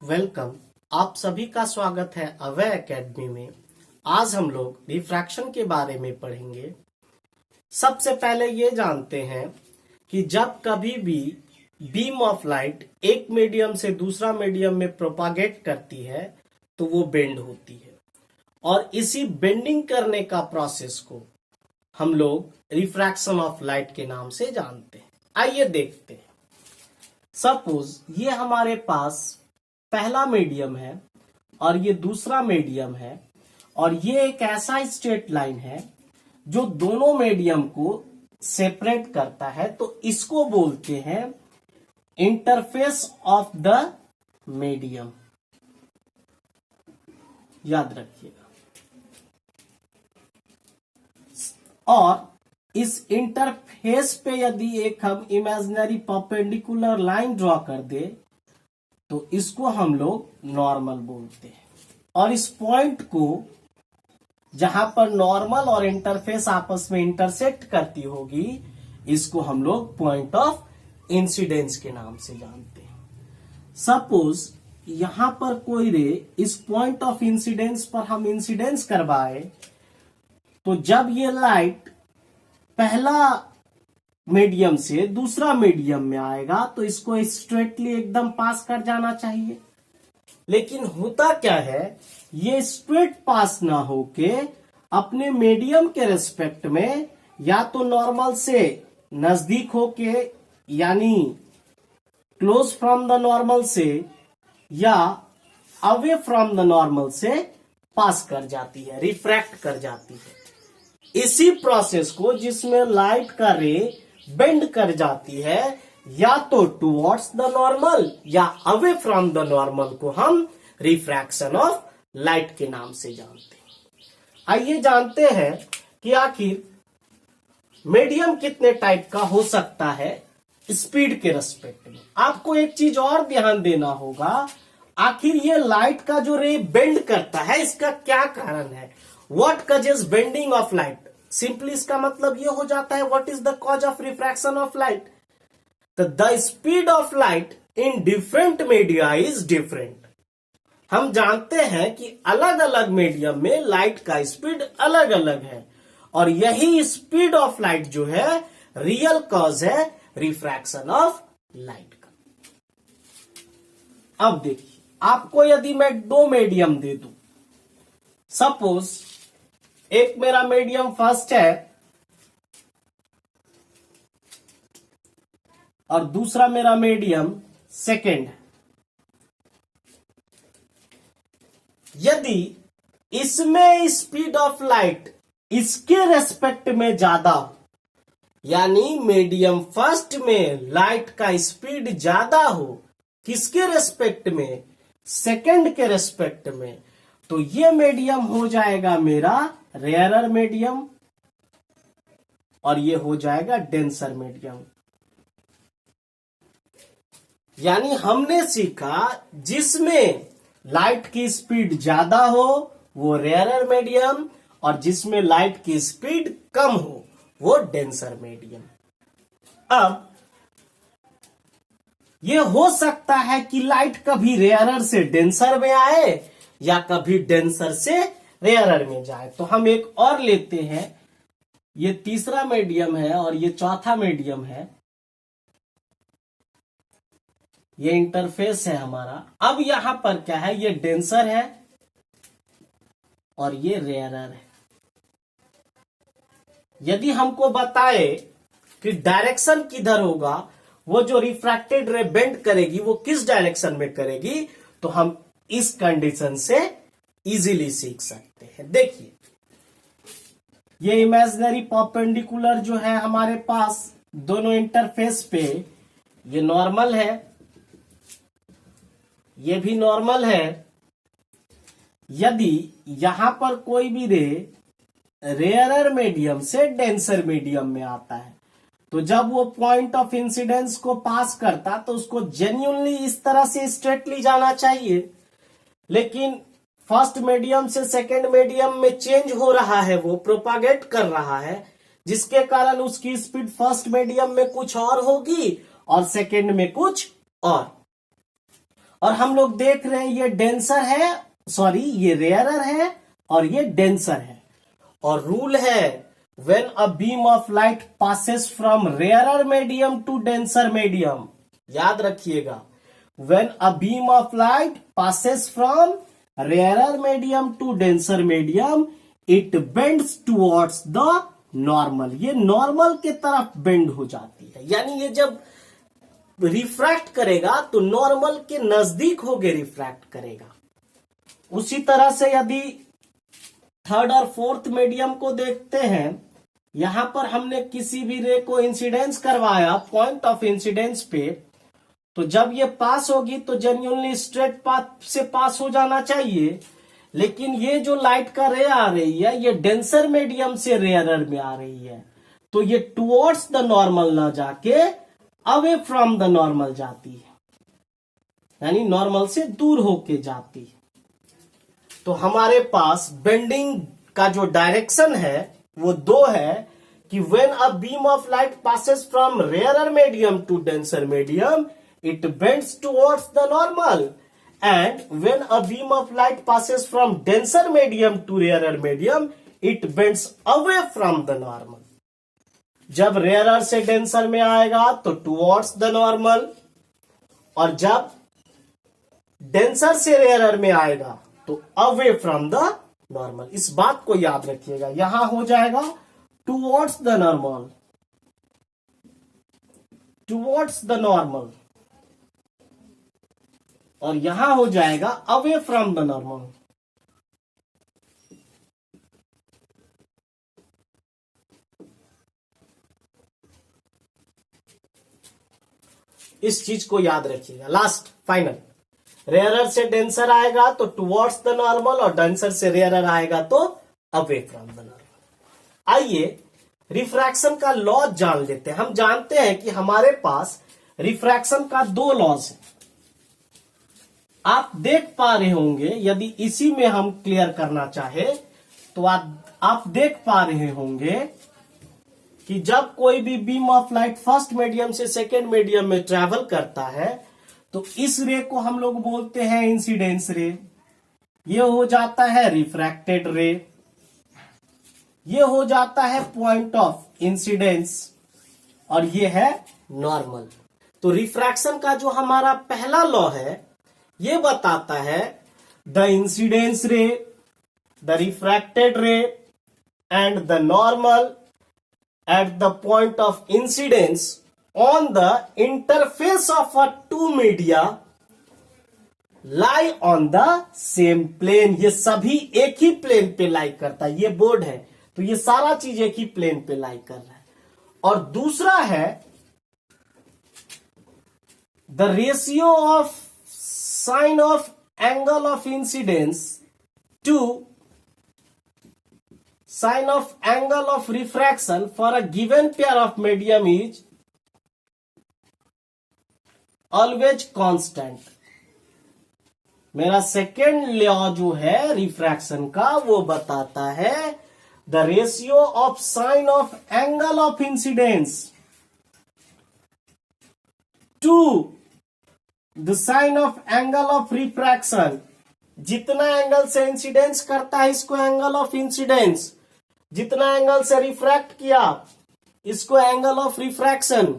Welcome. आप सभी का स्वागत है अवय एकेडमी में। आज हम लोग रिफ्रैक्शन के बारे में पढ़ेंगे। सबसे पहले ये जानते हैं कि जब कभी भी बीम ऑफ लाइट एक मीडियम से दूसरा मीडियम में प्रोपागेट करती है तो वो बेंड होती है, और इसी बेंडिंग करने का प्रोसेस को हम लोग रिफ्रैक्शन ऑफ लाइट के नाम से जानते हैं। आइए देखते हैं। सपोज ये हमारे पास पहला मीडियम है और ये दूसरा मीडियम है, और ये एक ऐसा स्ट्रेट लाइन है जो दोनों मीडियम को सेपरेट करता है, तो इसको बोलते हैं इंटरफेस ऑफ द मीडियम। याद रखिएगा। और इस इंटरफेस पे यदि एक हम इमेजिनरी परपेंडिकुलर लाइन ड्रॉ कर दे तो इसको हम लोग नॉर्मल बोलते हैं, और इस पॉइंट को जहां पर नॉर्मल और इंटरफेस आपस में इंटरसेक्ट करती होगी इसको हम लोग पॉइंट ऑफ इंसिडेंस के नाम से जानते हैं। सपोज यहां पर कोई रे इस पॉइंट ऑफ इंसिडेंस पर हम इंसिडेंस करवाए, तो जब ये लाइट पहला मीडियम से दूसरा मीडियम में आएगा तो इसको स्ट्रेटली एकदम पास कर जाना चाहिए। लेकिन होता क्या है, ये स्ट्रेट पास ना होके अपने मीडियम के रिस्पेक्ट में या तो नॉर्मल से नजदीक होके यानी क्लोज फ्रॉम द नॉर्मल से, या अवे फ्रॉम द नॉर्मल से पास कर जाती है, रिफ्रैक्ट कर जाती है। इसी प्रोसेस को जिसमें लाइट का रे बेंड कर जाती है या तो टुवर्ड्स द नॉर्मल या अवे फ्रॉम द नॉर्मल को हम रिफ्रैक्शन ऑफ लाइट के नाम से जानते हैं। आइए जानते हैं कि आखिर मीडियम कितने टाइप का हो सकता है स्पीड के रेस्पेक्ट में। आपको एक चीज और ध्यान देना होगा, आखिर ये लाइट का जो रे बेंड करता है इसका क्या कारण है। What causes bending of light? Simply इसका मतलब ये हो जाता है what is the cause of refraction of light. तो the speed of light in different media is different. हम जानते हैं कि अलग अलग मीडियम में लाइट का स्पीड अलग अलग है, और यही स्पीड ऑफ लाइट जो है रियल कॉज है रिफ्रैक्शन ऑफ लाइट का। अब देखिए, आपको यदि मैं दो मीडियम दे दूं, सपोज एक मेरा मीडियम फर्स्ट है और दूसरा मेरा मीडियम सेकेंड है। यदि इसमें स्पीड ऑफ लाइट इसके रेस्पेक्ट में ज्यादा हो, यानी मीडियम फर्स्ट में लाइट का स्पीड ज्यादा हो, किसके रेस्पेक्ट में? सेकेंड के रेस्पेक्ट में, तो ये मीडियम हो जाएगा मेरा रेयरर मीडियम और ये हो जाएगा डेंसर मीडियम। यानी हमने सीखा जिसमें लाइट की स्पीड ज्यादा हो वो रेयरर मीडियम, और जिसमें लाइट की स्पीड कम हो वो डेंसर मीडियम। अब ये हो सकता है कि लाइट कभी रेयरर से डेंसर में आए या कभी डेंसर से रेयरर में जाए। तो हम एक और लेते हैं, ये तीसरा मीडियम है और ये चौथा मीडियम है, ये इंटरफेस है हमारा। अब यहां पर क्या है, ये डेंसर है और ये रेयरर है। यदि हमको बताए कि डायरेक्शन किधर होगा, वो जो रिफ्रैक्टेड रे बेंड करेगी वो किस डायरेक्शन में करेगी, तो हम इस कंडीशन से इजीली सीख सकते हैं। देखिए, ये इमेजिनरी परपेंडिकुलर जो है हमारे पास दोनों इंटरफेस पे, ये नॉर्मल है, ये भी नॉर्मल है। यदि यहां पर कोई भी रे रेयरर मीडियम से डेंसर मीडियम में आता है, तो जब वो पॉइंट ऑफ इंसिडेंस को पास करता तो उसको जेन्युइनली इस तरह से स्ट्रेटली जाना चाहिए। लेकिन फर्स्ट मीडियम से सेकेंड मीडियम में चेंज हो रहा है, वो प्रोपागेट कर रहा है, जिसके कारण उसकी स्पीड फर्स्ट मीडियम में कुछ और होगी और सेकेंड में कुछ और। और हम लोग देख रहे हैं ये डेंसर है, सॉरी ये रेयरर है और ये डेंसर है। और रूल है when a beam of light passes from rarer medium to denser medium, याद रखिएगा, when a beam of light passes from rarer medium to denser medium it bends towards the normal, ये normal के तरफ bend हो जाती है, यानी ये जब रिफ्रैक्ट करेगा तो नॉर्मल के नजदीक होके रिफ्रैक्ट करेगा। उसी तरह से यदि थर्ड और फोर्थ मीडियम को देखते हैं, यहां पर हमने किसी भी रे को इंसिडेंस करवाया पॉइंट ऑफ इंसिडेंस पे, तो जब ये पास होगी तो जेन्युइनली स्ट्रेट पाथ से पास हो जाना चाहिए, लेकिन ये जो लाइट का रे आ रही है ये डेंसर मीडियम से रेयरर में आ रही है, तो ये टुवर्ड्स द नॉर्मल ना जाके अवे फ्रॉम द नॉर्मल जाती है, यानी नॉर्मल से दूर होके जाती है। तो हमारे पास बेंडिंग का जो डायरेक्शन है वो दो है कि when a beam of light passes from rarer medium to denser medium it bends towards the normal, and when a beam of light passes from denser medium to rarer medium it bends away from the normal। जब rarer से denser में आएगा तो towards the normal, और जब denser से rarer में आएगा तो अवे फ्रॉम द नॉर्मल। इस बात को याद रखिएगा, यहां हो जाएगा towards the normal, towards the normal, और यहां हो जाएगा अवे फ्रॉम द नॉर्मल। इस चीज को याद रखिएगा। लास्ट फाइनल, रेयरर से डेंसर आएगा तो टुवर्ड्स द नॉर्मल, और डेंसर से रेयरर आएगा तो अवे फ्रॉम द नॉर्मल। आइए रिफ्रैक्शन का लॉ जान लेते हैं। हम जानते हैं कि हमारे पास रिफ्रैक्शन का दो लॉज है, आप देख पा रहे होंगे। यदि इसी में हम क्लियर करना चाहे तो आप देख पा रहे होंगे कि जब कोई भी beam of light first medium से सेकेंड मीडियम में ट्रेवल करता है तो इस रे को हम लोग बोलते हैं इंसिडेंस रे, ये हो जाता है रिफ्रैक्टेड रे, ये हो जाता है पॉइंट ऑफ इंसिडेंस, और ये है नॉर्मल। तो रिफ्रैक्शन का जो हमारा पहला लॉ है ये बताता है the incidence ray, the refracted ray and the normal at the point of incidence on the interface of a two media lie on the same plane. ये सभी एक ही प्लेन पे लाई करता है, ये बोर्ड है तो ये सारा चीज एक ही प्लेन पे लाई कर रहा है। और दूसरा है the ratio of sine of angle of incidence to sine of angle of refraction for a given pair of medium is always constant. मेरा सेकेंड लॉ जो है रिफ्रैक्शन का वो बताता है the ratio of sine of angle of incidence to the sine of angle of refraction. जितना angle से incidence करता है इसको एंगल ऑफ इंसिडेंस, जितना एंगल से रिफ्रैक्ट किया इसको angle of refraction.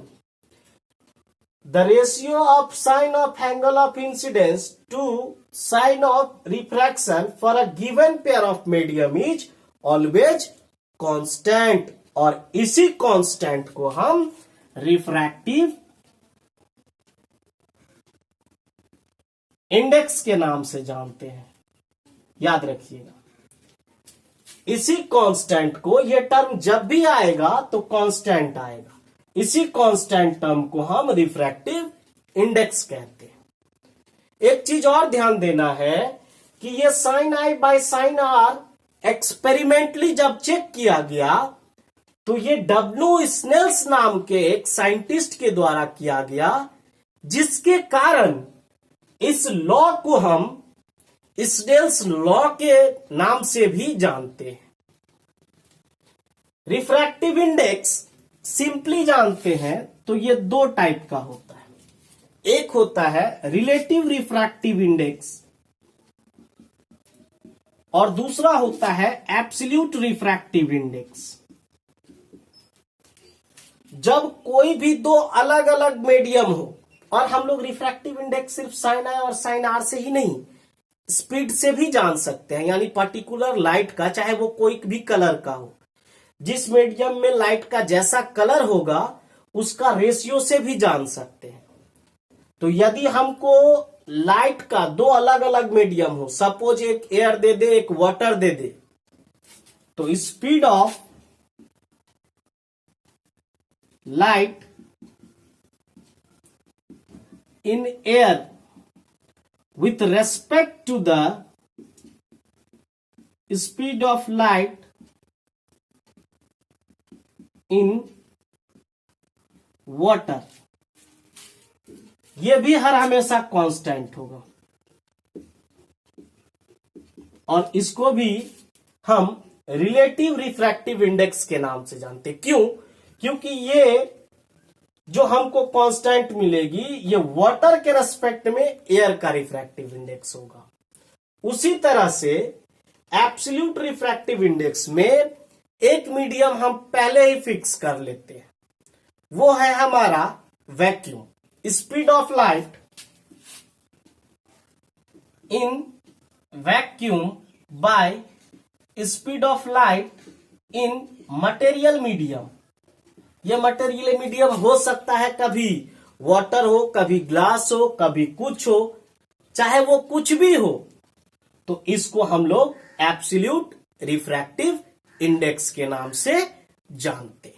The ratio of sine of angle of incidence to sine of refraction for a given pair of medium is always constant, और इसी कांस्टेंट को हम रिफ्रैक्टिव इंडेक्स के नाम से जानते हैं, याद रखिएगा। इसी कांस्टेंट को, ये टर्म जब भी आएगा तो कांस्टेंट आएगा, इसी कांस्टेंट टर्म को हम रिफ्रैक्टिव इंडेक्स कहते हैं। एक चीज और ध्यान देना है कि ये sine i by sine r experimentally जब चेक किया गया तो ये डब्ल्यू स्नेल्स नाम के एक साइंटिस्ट के द्वारा किया गया, जिसके कारण इस लॉ को हम स्नेल्स लॉ के नाम से भी जानते हैं। रिफ्रैक्टिव इंडेक्स सिंपली जानते हैं तो ये दो टाइप का होता है। एक होता है रिलेटिव रिफ्रैक्टिव इंडेक्स और दूसरा होता है एब्सोल्यूट रिफ्रैक्टिव इंडेक्स। जब कोई भी दो अलग अलग मीडियम हो, और हम लोग रिफ्रैक्टिव इंडेक्स सिर्फ साइन आई और साइन आर से ही नहीं, स्पीड से भी जान सकते हैं, यानी पर्टिकुलर लाइट का, चाहे वो कोई भी कलर का हो, जिस मीडियम में लाइट का जैसा कलर होगा उसका रेशियो से भी जान सकते हैं। तो यदि हमको लाइट का दो अलग अलग मीडियम हो, सपोज एक एयर दे दे एक वाटर दे दे, तो speed of light in air with respect to the speed of light in water, ये भी हर हमेशा कांस्टेंट होगा। और इसको भी हम रिलेटिव रिफ्रैक्टिव इंडेक्स के नाम से जानते हैं। क्यों? क्योंकि ये जो हमको कांस्टेंट मिलेगी ये वाटर के रेस्पेक्ट में एयर का रिफ्रैक्टिव इंडेक्स होगा। उसी तरह से एब्सोल्यूट रिफ्रैक्टिव इंडेक्स में एक मीडियम हम पहले ही फिक्स कर लेते हैं, वो है हमारा vacuum. Speed of light in vacuum by speed of light in material medium. ये मटेरियल मीडियम हो सकता है कभी वाटर हो, कभी ग्लास हो, कभी कुछ हो, चाहे वो कुछ भी हो, तो इसको हम लोग एब्सोल्यूट रिफ्रैक्टिव इंडेक्स के नाम से जानते हैं।